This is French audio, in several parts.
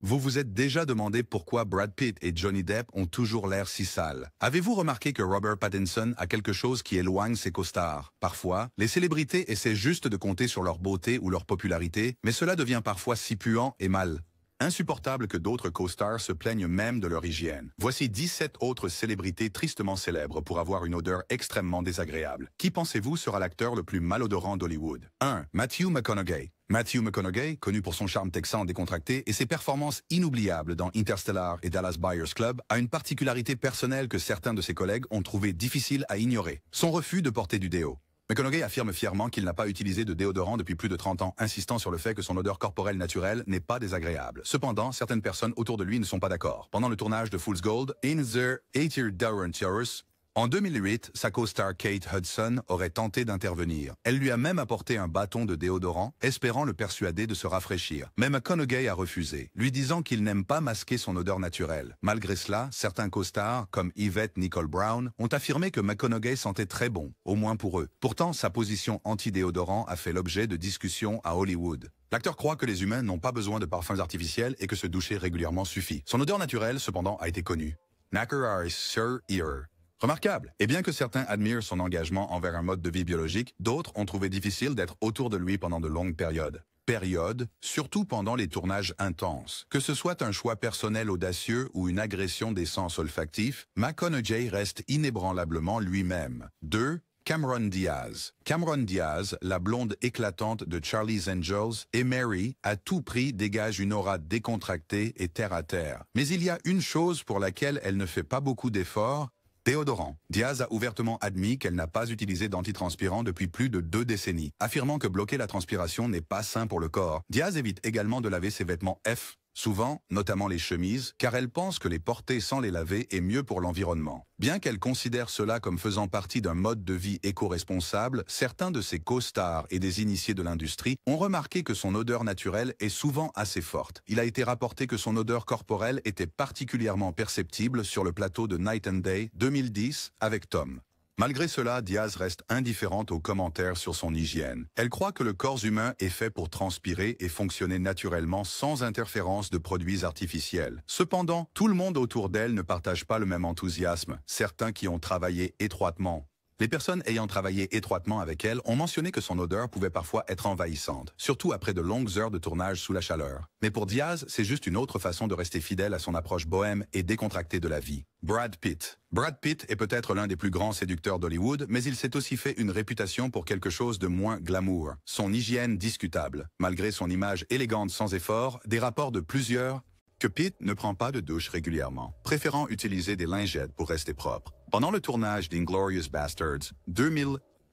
Vous vous êtes déjà demandé pourquoi Brad Pitt et Johnny Depp ont toujours l'air si sales. Avez-vous remarqué que Robert Pattinson a quelque chose qui éloigne ses costards? Parfois, les célébrités essaient juste de compter sur leur beauté ou leur popularité, mais cela devient parfois si puant et mal. Insupportable que d'autres co-stars se plaignent même de leur hygiène. Voici 17 autres célébrités tristement célèbres pour avoir une odeur extrêmement désagréable. Qui pensez-vous sera l'acteur le plus malodorant d'Hollywood? 1. Matthew McConaughey. Matthew McConaughey, connu pour son charme texan décontracté et ses performances inoubliables dans Interstellar et Dallas Buyers Club, a une particularité personnelle que certains de ses collègues ont trouvé difficile à ignorer. Son refus de porter du déo. McConaughey affirme fièrement qu'il n'a pas utilisé de déodorant depuis plus de 30 ans, insistant sur le fait que son odeur corporelle naturelle n'est pas désagréable. Cependant, certaines personnes autour de lui ne sont pas d'accord. Pendant le tournage de Fool's Gold, In the 80 en 2008, sa co-star Kate Hudson aurait tenté d'intervenir. Elle lui a même apporté un bâton de déodorant, espérant le persuader de se rafraîchir. Mais McConaughey a refusé, lui disant qu'il n'aime pas masquer son odeur naturelle. Malgré cela, certains co-stars, comme Yvette Nicole Brown, ont affirmé que McConaughey sentait très bon, au moins pour eux. Pourtant, sa position anti-déodorant a fait l'objet de discussions à Hollywood. L'acteur croit que les humains n'ont pas besoin de parfums artificiels et que se doucher régulièrement suffit. Son odeur naturelle, cependant, a été connue. Nacker Sir Ear. Remarquable. Et bien que certains admirent son engagement envers un mode de vie biologique, d'autres ont trouvé difficile d'être autour de lui pendant de longues périodes. Surtout pendant les tournages intenses. Que ce soit un choix personnel audacieux ou une agression des sens olfactifs, McConaughey reste inébranlablement lui-même. 2. Cameron Diaz. Cameron Diaz, la blonde éclatante de Charlie's Angels, et Mary, à tout prix dégage une aura décontractée et terre-à-terre. Mais il y a une chose pour laquelle elle ne fait pas beaucoup d'efforts, déodorant. Diaz a ouvertement admis qu'elle n'a pas utilisé d'antitranspirant depuis plus de 2 décennies, affirmant que bloquer la transpiration n'est pas sain pour le corps. Diaz évite également de laver ses vêtements souvent, notamment les chemises, car elle pense que les porter sans les laver est mieux pour l'environnement. Bien qu'elle considère cela comme faisant partie d'un mode de vie éco-responsable, certains de ses co-stars et des initiés de l'industrie ont remarqué que son odeur naturelle est souvent assez forte. Il a été rapporté que son odeur corporelle était particulièrement perceptible sur le plateau de Night and Day 2010 avec Tom. Malgré cela, Diaz reste indifférente aux commentaires sur son hygiène. Elle croit que le corps humain est fait pour transpirer et fonctionner naturellement sans interférence de produits artificiels. Cependant, tout le monde autour d'elle ne partage pas le même enthousiasme, certains qui ont travaillé étroitement. Les personnes ayant travaillé étroitement avec elle ont mentionné que son odeur pouvait parfois être envahissante, surtout après de longues heures de tournage sous la chaleur. Mais pour Diaz, c'est juste une autre façon de rester fidèle à son approche bohème et décontractée de la vie. Brad Pitt. Brad Pitt est peut-être l'un des plus grands séducteurs d'Hollywood, mais il s'est aussi fait une réputation pour quelque chose de moins glamour. Son hygiène discutable. Malgré son image élégante sans effort, des rapports de plusieurs que Pitt ne prend pas de douche régulièrement, préférant utiliser des lingettes pour rester propre. Pendant le tournage d'Inglourious Basterds,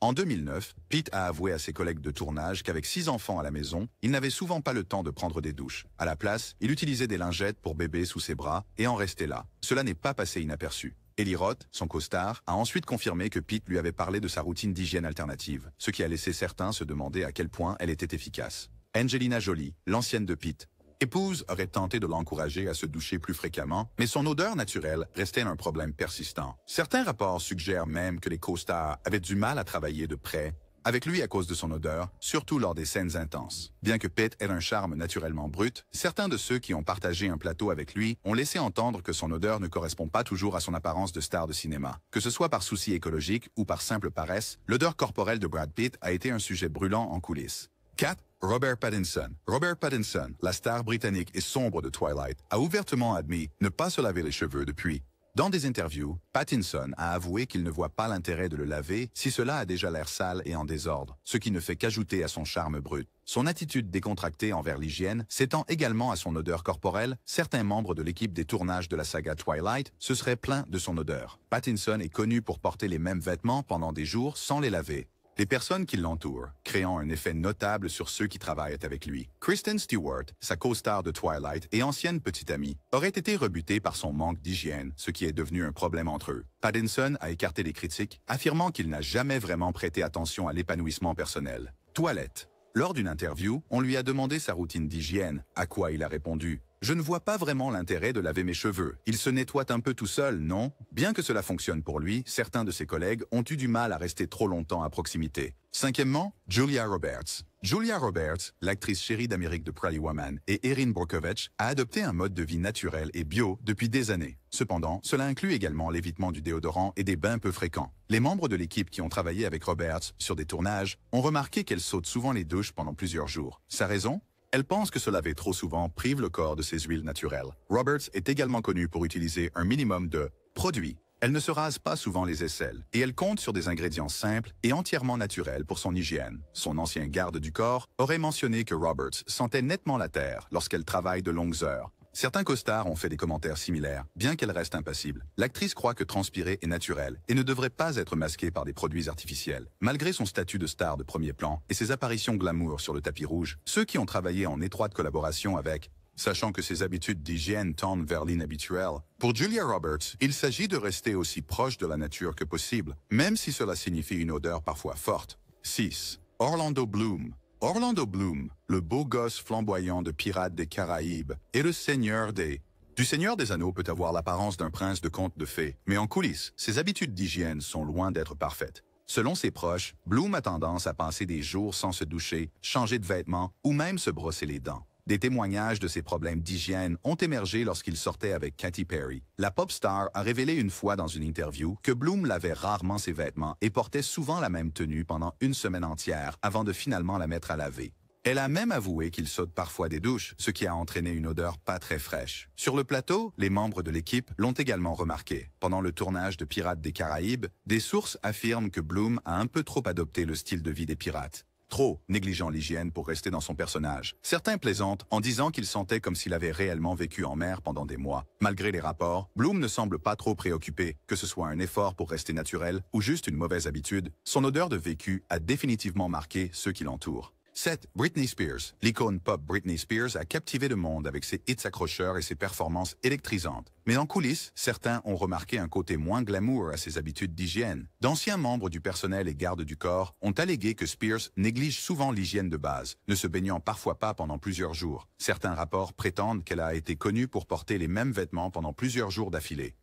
en 2009, Pitt a avoué à ses collègues de tournage qu'avec 6 enfants à la maison, il n'avait souvent pas le temps de prendre des douches. À la place, il utilisait des lingettes pour bébé sous ses bras et en restait là. Cela n'est pas passé inaperçu. Eli Roth, son co-star, a ensuite confirmé que Pitt lui avait parlé de sa routine d'hygiène alternative, ce qui a laissé certains se demander à quel point elle était efficace. Angelina Jolie, l'ancienne de Pitt, épouse aurait tenté de l'encourager à se doucher plus fréquemment, mais son odeur naturelle restait un problème persistant. Certains rapports suggèrent même que les co-stars avaient du mal à travailler de près avec lui à cause de son odeur, surtout lors des scènes intenses. Bien que Pitt ait un charme naturellement brut, certains de ceux qui ont partagé un plateau avec lui ont laissé entendre que son odeur ne correspond pas toujours à son apparence de star de cinéma. Que ce soit par souci écologique ou par simple paresse, l'odeur corporelle de Brad Pitt a été un sujet brûlant en coulisses. 4. Robert Pattinson. Robert Pattinson, la star britannique et sombre de Twilight, a ouvertement admis ne pas se laver les cheveux depuis. Dans des interviews, Pattinson a avoué qu'il ne voit pas l'intérêt de le laver si cela a déjà l'air sale et en désordre, ce qui ne fait qu'ajouter à son charme brut. Son attitude décontractée envers l'hygiène s'étend également à son odeur corporelle. Certains membres de l'équipe des tournages de la saga Twilight se seraient plaints de son odeur. Pattinson est connu pour porter les mêmes vêtements pendant des jours sans les laver. Les personnes qui l'entourent, créant un effet notable sur ceux qui travaillent avec lui. Kristen Stewart, sa co-star de Twilight et ancienne petite amie, aurait été rebutée par son manque d'hygiène, ce qui est devenu un problème entre eux. Pattinson a écarté les critiques, affirmant qu'il n'a jamais vraiment prêté attention à l'épanouissement personnel. Toilette. Lors d'une interview, on lui a demandé sa routine d'hygiène, à quoi il a répondu Je ne vois pas vraiment l'intérêt de laver mes cheveux. Il se nettoie un peu tout seul, non? Bien que cela fonctionne pour lui, certains de ses collègues ont eu du mal à rester trop longtemps à proximité. Cinquièmement, Julia Roberts. Julia Roberts, l'actrice chérie d'Amérique de Pretty Woman, et Erin Brockovich, a adopté un mode de vie naturel et bio depuis des années. Cependant, cela inclut également l'évitement du déodorant et des bains peu fréquents. Les membres de l'équipe qui ont travaillé avec Roberts sur des tournages ont remarqué qu'elle saute souvent les douches pendant plusieurs jours. Sa raison? Elle pense que se laver trop souvent prive le corps de ses huiles naturelles. Roberts est également connue pour utiliser un minimum de produits. Elle ne se rase pas souvent les aisselles, et elle compte sur des ingrédients simples et entièrement naturels pour son hygiène. Son ancien garde du corps aurait mentionné que Roberts sentait nettement la terre lorsqu'elle travaille de longues heures. Certains costards ont fait des commentaires similaires, bien qu'elle reste impassible. L'actrice croit que transpirer est naturel et ne devrait pas être masqué par des produits artificiels. Malgré son statut de star de premier plan et ses apparitions glamour sur le tapis rouge, ceux qui ont travaillé en étroite collaboration avec, sachant que ses habitudes d'hygiène tendent vers l'inhabituel. Pour Julia Roberts, il s'agit de rester aussi proche de la nature que possible, même si cela signifie une odeur parfois forte. 6. Orlando Bloom. Orlando Bloom, le beau gosse flamboyant de Pirates des Caraïbes, est le seigneur des... Du Seigneur des Anneaux peut avoir l'apparence d'un prince de conte de fées, mais en coulisses, ses habitudes d'hygiène sont loin d'être parfaites. Selon ses proches, Bloom a tendance à passer des jours sans se doucher, changer de vêtements ou même se brosser les dents. Des témoignages de ses problèmes d'hygiène ont émergé lorsqu'il sortait avec Katy Perry. La pop star a révélé une fois dans une interview que Bloom lavait rarement ses vêtements et portait souvent la même tenue pendant une semaine entière avant de finalement la mettre à laver. Elle a même avoué qu'il saute parfois des douches, ce qui a entraîné une odeur pas très fraîche. Sur le plateau, les membres de l'équipe l'ont également remarqué. Pendant le tournage de Pirates des Caraïbes, des sources affirment que Bloom a un peu trop adopté le style de vie des pirates. Trop négligeant l'hygiène pour rester dans son personnage. Certains plaisantent en disant qu'il sentait comme s'il avait réellement vécu en mer pendant des mois. Malgré les rapports, Bloom ne semble pas trop préoccupé, que ce soit un effort pour rester naturel ou juste une mauvaise habitude. Son odeur de vécu a définitivement marqué ceux qui l'entourent. 7. Britney Spears. L'icône pop Britney Spears a captivé le monde avec ses hits accrocheurs et ses performances électrisantes. Mais en coulisses, certains ont remarqué un côté moins glamour à ses habitudes d'hygiène. D'anciens membres du personnel et gardes du corps ont allégué que Spears néglige souvent l'hygiène de base, ne se baignant parfois pas pendant plusieurs jours. Certains rapports prétendent qu'elle a été connue pour porter les mêmes vêtements pendant plusieurs jours d'affilée.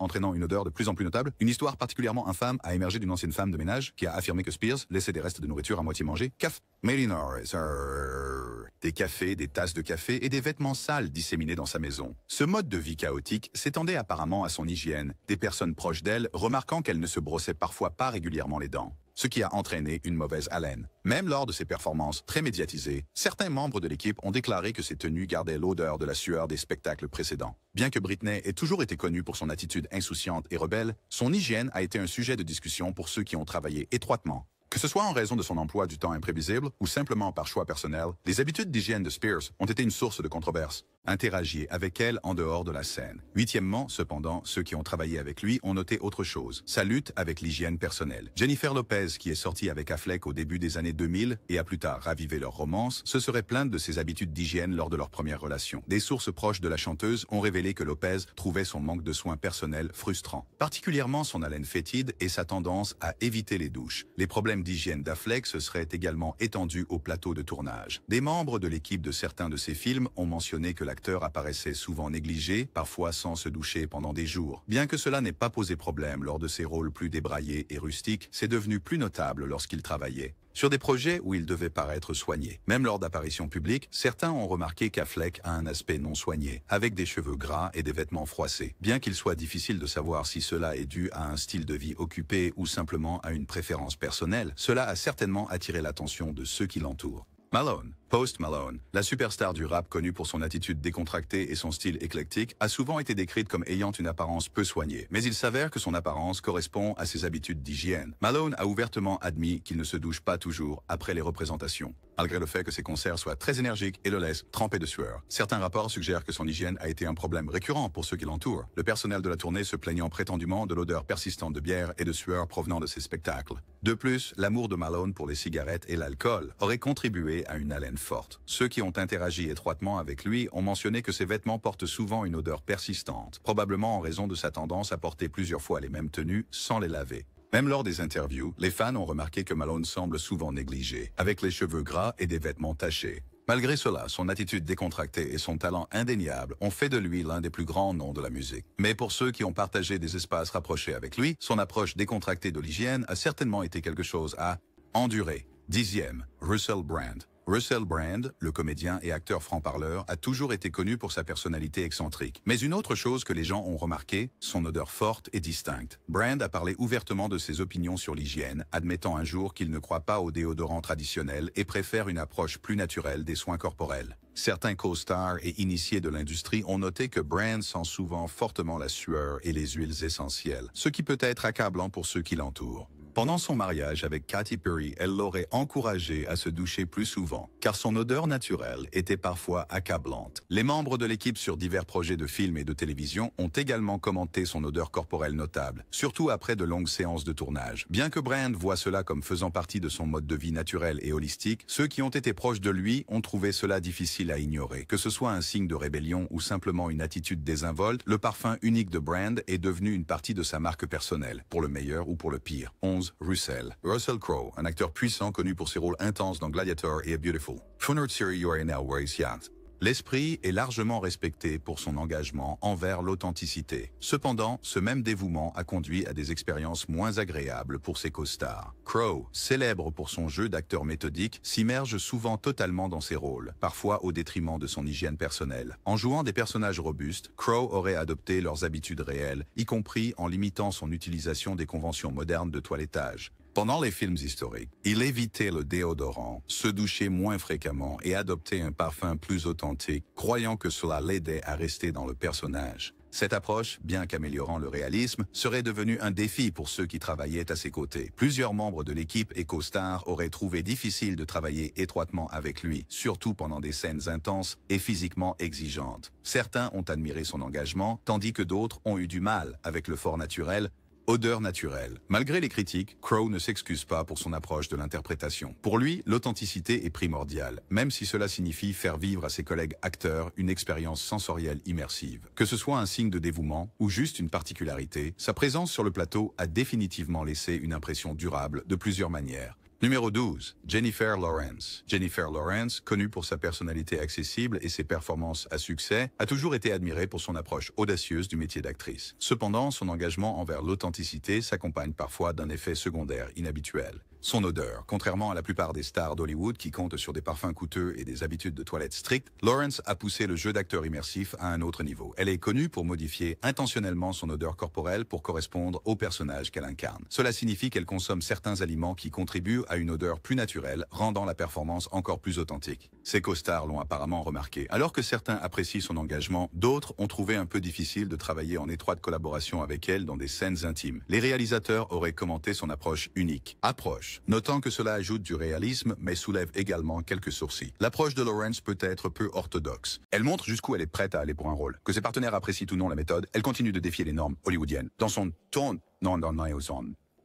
Entraînant une odeur de plus en plus notable, une histoire particulièrement infâme a émergé d'une ancienne femme de ménage qui a affirmé que Spears laissait des restes de nourriture à moitié mangés. Des cafés, des tasses de café et des vêtements sales disséminés dans sa maison. Ce mode de vie chaotique s'étendait apparemment à son hygiène, des personnes proches d'elle remarquant qu'elle ne se brossait parfois pas régulièrement les dents, ce qui a entraîné une mauvaise haleine. Même lors de ses performances très médiatisées, certains membres de l'équipe ont déclaré que ses tenues gardaient l'odeur de la sueur des spectacles précédents. Bien que Britney ait toujours été connue pour son attitude insouciante et rebelle, son hygiène a été un sujet de discussion pour ceux qui ont travaillé étroitement. Que ce soit en raison de son emploi du temps imprévisible ou simplement par choix personnel, les habitudes d'hygiène de Spears ont été une source de controverse. Interagiez avec elle en dehors de la scène. Huitièmement, cependant, ceux qui ont travaillé avec lui ont noté autre chose. Sa lutte avec l'hygiène personnelle. Jennifer Lopez, qui est sortie avec Affleck au début des années 2000 et a plus tard ravivé leur romance, se serait plainte de ses habitudes d'hygiène lors de leur première relation. Des sources proches de la chanteuse ont révélé que Lopez trouvait son manque de soins personnels frustrant. Particulièrement son haleine fétide et sa tendance à éviter les douches. Les problèmes d'hygiène d'Affleck se seraient également étendus au plateau de tournage. Des membres de l'équipe de certains de ses films ont mentionné que l'acteur apparaissait souvent négligé, parfois sans se doucher pendant des jours. Bien que cela n'ait pas posé problème lors de ses rôles plus débraillés et rustiques, c'est devenu plus notable lorsqu'il travaillait sur des projets où il devait paraître soigné. Même lors d'apparitions publiques, certains ont remarqué qu'Affleck a un aspect non soigné, avec des cheveux gras et des vêtements froissés. Bien qu'il soit difficile de savoir si cela est dû à un style de vie occupé ou simplement à une préférence personnelle, cela a certainement attiré l'attention de ceux qui l'entourent. Malone. Post Malone, la superstar du rap connue pour son attitude décontractée et son style éclectique, a souvent été décrite comme ayant une apparence peu soignée. Mais il s'avère que son apparence correspond à ses habitudes d'hygiène. Malone a ouvertement admis qu'il ne se douche pas toujours après les représentations, malgré le fait que ses concerts soient très énergiques et le laissent trempé de sueur. Certains rapports suggèrent que son hygiène a été un problème récurrent pour ceux qui l'entourent, le personnel de la tournée se plaignant prétendument de l'odeur persistante de bière et de sueur provenant de ses spectacles. De plus, l'amour de Malone pour les cigarettes et l'alcool aurait contribué à une haleine forte. Ceux qui ont interagi étroitement avec lui ont mentionné que ses vêtements portent souvent une odeur persistante, probablement en raison de sa tendance à porter plusieurs fois les mêmes tenues sans les laver. Même lors des interviews, les fans ont remarqué que Malone semble souvent négligé, avec les cheveux gras et des vêtements tachés. Malgré cela, son attitude décontractée et son talent indéniable ont fait de lui l'un des plus grands noms de la musique. Mais pour ceux qui ont partagé des espaces rapprochés avec lui, son approche décontractée de l'hygiène a certainement été quelque chose à endurer. 10e, Russell Brand. Russell Brand, le comédien et acteur franc-parleur, a toujours été connu pour sa personnalité excentrique. Mais une autre chose que les gens ont remarqué, son odeur forte et distincte. Brand a parlé ouvertement de ses opinions sur l'hygiène, admettant un jour qu'il ne croit pas aux déodorants traditionnels et préfère une approche plus naturelle des soins corporels. Certains co-stars et initiés de l'industrie ont noté que Brand sent souvent fortement la sueur et les huiles essentielles, ce qui peut être accablant pour ceux qui l'entourent. Pendant son mariage avec Katy Perry, elle l'aurait encouragé à se doucher plus souvent, car son odeur naturelle était parfois accablante. Les membres de l'équipe sur divers projets de films et de télévision ont également commenté son odeur corporelle notable, surtout après de longues séances de tournage. Bien que Brand voit cela comme faisant partie de son mode de vie naturel et holistique, ceux qui ont été proches de lui ont trouvé cela difficile à ignorer. Que ce soit un signe de rébellion ou simplement une attitude désinvolte, le parfum unique de Brand est devenu une partie de sa marque personnelle, pour le meilleur ou pour le pire. Russell Crowe, un acteur puissant connu pour ses rôles intenses dans Gladiator et A Beautiful. L'esprit est largement respecté pour son engagement envers l'authenticité. Cependant, ce même dévouement a conduit à des expériences moins agréables pour ses co-stars. Crowe, célèbre pour son jeu d'acteur méthodique, s'immerge souvent totalement dans ses rôles, parfois au détriment de son hygiène personnelle. En jouant des personnages robustes, Crowe aurait adopté leurs habitudes réelles, y compris en limitant son utilisation des conventions modernes de toilettage. Pendant les films historiques, il évitait le déodorant, se douchait moins fréquemment et adoptait un parfum plus authentique, croyant que cela l'aidait à rester dans le personnage. Cette approche, bien qu'améliorant le réalisme, serait devenue un défi pour ceux qui travaillaient à ses côtés. Plusieurs membres de l'équipe et co-stars auraient trouvé difficile de travailler étroitement avec lui, surtout pendant des scènes intenses et physiquement exigeantes. Certains ont admiré son engagement, tandis que d'autres ont eu du mal avec le fort naturel. Odeur naturelle. Malgré les critiques, Crowe ne s'excuse pas pour son approche de l'interprétation. Pour lui, l'authenticité est primordiale, même si cela signifie faire vivre à ses collègues acteurs une expérience sensorielle immersive. Que ce soit un signe de dévouement ou juste une particularité, sa présence sur le plateau a définitivement laissé une impression durable de plusieurs manières. Numéro 12, Jennifer Lawrence. Jennifer Lawrence, connue pour sa personnalité accessible et ses performances à succès, a toujours été admirée pour son approche audacieuse du métier d'actrice. Cependant, son engagement envers l'authenticité s'accompagne parfois d'un effet secondaire inhabituel. Son odeur. Contrairement à la plupart des stars d'Hollywood qui comptent sur des parfums coûteux et des habitudes de toilette strictes, Lawrence a poussé le jeu d'acteur immersif à un autre niveau. Elle est connue pour modifier intentionnellement son odeur corporelle pour correspondre au personnage qu'elle incarne. Cela signifie qu'elle consomme certains aliments qui contribuent à une odeur plus naturelle, rendant la performance encore plus authentique. Ses co-stars l'ont apparemment remarqué. Alors que certains apprécient son engagement, d'autres ont trouvé un peu difficile de travailler en étroite collaboration avec elle dans des scènes intimes. Les réalisateurs auraient commenté son approche unique. Notant que cela ajoute du réalisme, mais soulève également quelques sourcils. L'approche de Lawrence peut être peu orthodoxe. Elle montre jusqu'où elle est prête à aller pour un rôle. Que ses partenaires apprécient ou non la méthode, elle continue de défier les normes hollywoodiennes. Dans son ton,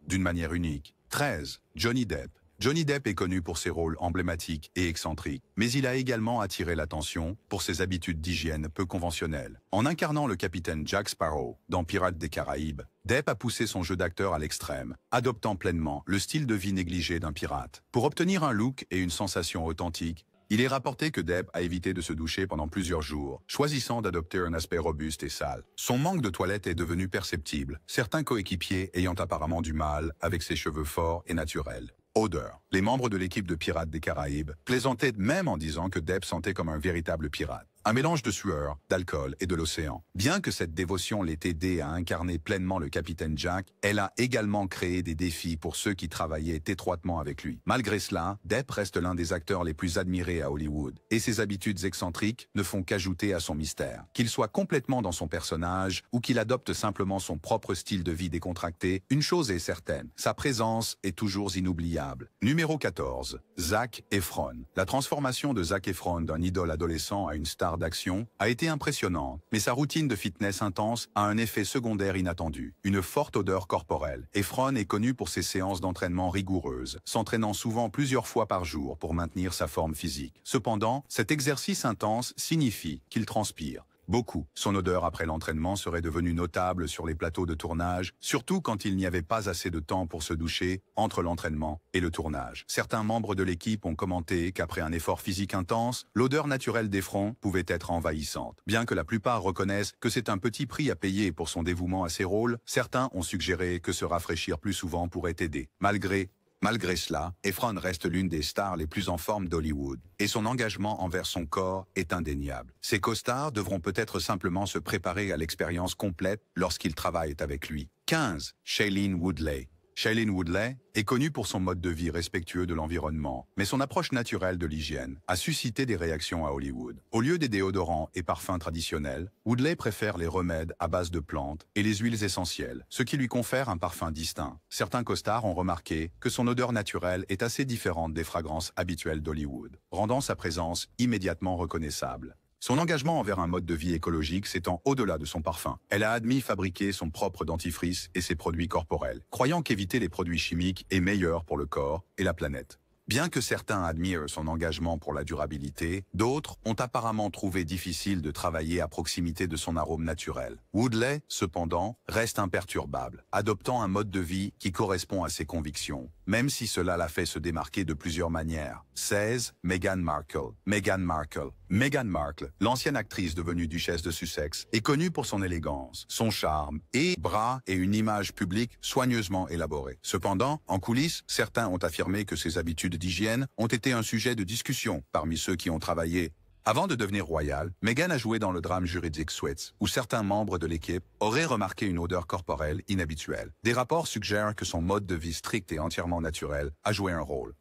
d'une manière unique. 13. Johnny Depp. Johnny Depp est connu pour ses rôles emblématiques et excentriques, mais il a également attiré l'attention pour ses habitudes d'hygiène peu conventionnelles. En incarnant le capitaine Jack Sparrow dans Pirates des Caraïbes, Depp a poussé son jeu d'acteur à l'extrême, adoptant pleinement le style de vie négligé d'un pirate. Pour obtenir un look et une sensation authentique, il est rapporté que Depp a évité de se doucher pendant plusieurs jours, choisissant d'adopter un aspect robuste et sale. Son manque de toilette est devenu perceptible, certains coéquipiers ayant apparemment du mal avec ses cheveux forts et naturels. Odeur. Les membres de l'équipe de Pirates des Caraïbes plaisantaient même en disant que Depp sentait comme un véritable pirate. Un mélange de sueur, d'alcool et de l'océan. Bien que cette dévotion l'ait aidé à incarner pleinement le capitaine Jack, elle a également créé des défis pour ceux qui travaillaient étroitement avec lui. Malgré cela, Depp reste l'un des acteurs les plus admirés à Hollywood, et ses habitudes excentriques ne font qu'ajouter à son mystère. Qu'il soit complètement dans son personnage ou qu'il adopte simplement son propre style de vie décontracté, une chose est certaine, sa présence est toujours inoubliable. Numéro 14. Zac Efron. La transformation de Zac Efron d'un idole adolescent à une star d'action a été impressionnante, mais sa routine de fitness intense a un effet secondaire inattendu, une forte odeur corporelle. Efron est connu pour ses séances d'entraînement rigoureuses, s'entraînant souvent plusieurs fois par jour pour maintenir sa forme physique. Cependant, cet exercice intense signifie qu'il transpire. Beaucoup. Son odeur après l'entraînement serait devenue notable sur les plateaux de tournage, surtout quand il n'y avait pas assez de temps pour se doucher entre l'entraînement et le tournage. Certains membres de l'équipe ont commenté qu'après un effort physique intense, l'odeur naturelle des fronts pouvait être envahissante. Bien que la plupart reconnaissent que c'est un petit prix à payer pour son dévouement à ses rôles, certains ont suggéré que se rafraîchir plus souvent pourrait aider. Malgré cela, Efron reste l'une des stars les plus en forme d'Hollywood, et son engagement envers son corps est indéniable. Ses costards devront peut-être simplement se préparer à l'expérience complète lorsqu'ils travaillent avec lui. 15. Shailene Woodley. Shailene Woodley est connue pour son mode de vie respectueux de l'environnement, mais son approche naturelle de l'hygiène a suscité des réactions à Hollywood. Au lieu des déodorants et parfums traditionnels, Woodley préfère les remèdes à base de plantes et les huiles essentielles, ce qui lui confère un parfum distinct. Certains costards ont remarqué que son odeur naturelle est assez différente des fragrances habituelles d'Hollywood, rendant sa présence immédiatement reconnaissable. Son engagement envers un mode de vie écologique s'étend au-delà de son parfum. Elle a admis fabriquer son propre dentifrice et ses produits corporels, croyant qu'éviter les produits chimiques est meilleur pour le corps et la planète. Bien que certains admirent son engagement pour la durabilité, d'autres ont apparemment trouvé difficile de travailler à proximité de son arôme naturel. Woodley, cependant, reste imperturbable, adoptant un mode de vie qui correspond à ses convictions, même si cela l'a fait se démarquer de plusieurs manières. 16. Meghan Markle. Meghan Markle, l'ancienne actrice devenue duchesse de Sussex, est connue pour son élégance, son charme et bras et une image publique soigneusement élaborée. Cependant, en coulisses, certains ont affirmé que ses habitudes d'hygiène ont été un sujet de discussion parmi ceux qui ont travaillé. Avant de devenir royale, Meghan a joué dans le drame juridique Suits, où certains membres de l'équipe auraient remarqué une odeur corporelle inhabituelle. Des rapports suggèrent que son mode de vie strict et entièrement naturel a joué un rôle.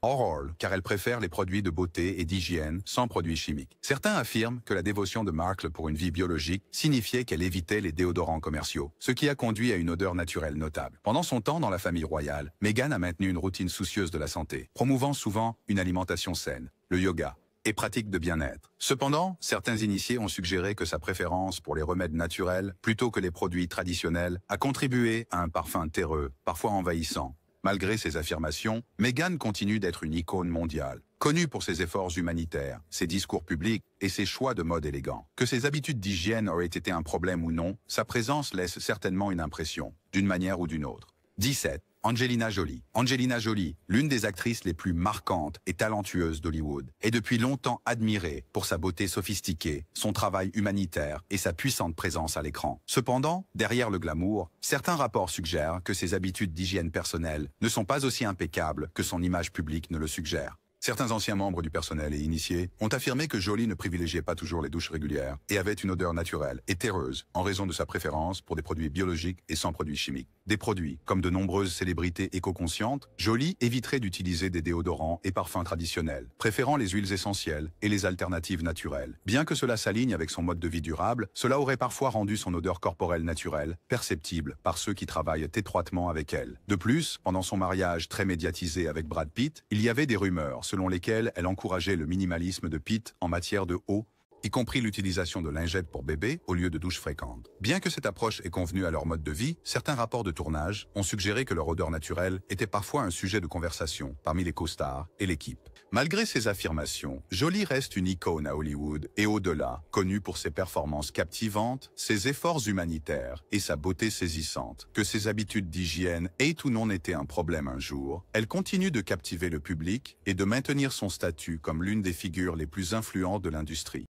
Car elle préfère les produits de beauté et d'hygiène sans produits chimiques. Certains affirment que la dévotion de Markle pour une vie biologique signifiait qu'elle évitait les déodorants commerciaux, ce qui a conduit à une odeur naturelle notable. Pendant son temps dans la famille royale, Meghan a maintenu une routine soucieuse de la santé, promouvant souvent une alimentation saine, le yoga et pratiques de bien-être. Cependant, certains initiés ont suggéré que sa préférence pour les remèdes naturels, plutôt que les produits traditionnels, a contribué à un parfum terreux, parfois envahissant. Malgré ces affirmations, Meghan continue d'être une icône mondiale, connue pour ses efforts humanitaires, ses discours publics et ses choix de mode élégants. Que ses habitudes d'hygiène auraient été un problème ou non, sa présence laisse certainement une impression, d'une manière ou d'une autre. 17. Angelina Jolie. Angelina Jolie, l'une des actrices les plus marquantes et talentueuses d'Hollywood, est depuis longtemps admirée pour sa beauté sophistiquée, son travail humanitaire et sa puissante présence à l'écran. Cependant, derrière le glamour, certains rapports suggèrent que ses habitudes d'hygiène personnelle ne sont pas aussi impeccables que son image publique ne le suggère. Certains anciens membres du personnel et initiés ont affirmé que Jolie ne privilégiait pas toujours les douches régulières et avait une odeur naturelle et terreuse en raison de sa préférence pour des produits biologiques et sans produits chimiques. Des produits, comme de nombreuses célébrités éco-conscientes, Jolie éviterait d'utiliser des déodorants et parfums traditionnels, préférant les huiles essentielles et les alternatives naturelles. Bien que cela s'aligne avec son mode de vie durable, cela aurait parfois rendu son odeur corporelle naturelle perceptible par ceux qui travaillent étroitement avec elle. De plus, pendant son mariage très médiatisé avec Brad Pitt, il y avait des rumeurs selon lesquelles elle encourageait le minimalisme de Pitt en matière de eau, y compris l'utilisation de lingettes pour bébés au lieu de douches fréquentes. Bien que cette approche ait convenu à leur mode de vie, certains rapports de tournage ont suggéré que leur odeur naturelle était parfois un sujet de conversation parmi les co-stars et l'équipe. Malgré ces affirmations, Jolie reste une icône à Hollywood et au-delà, connue pour ses performances captivantes, ses efforts humanitaires et sa beauté saisissante. Que ses habitudes d'hygiène aient ou non été un problème un jour, elle continue de captiver le public et de maintenir son statut comme l'une des figures les plus influentes de l'industrie.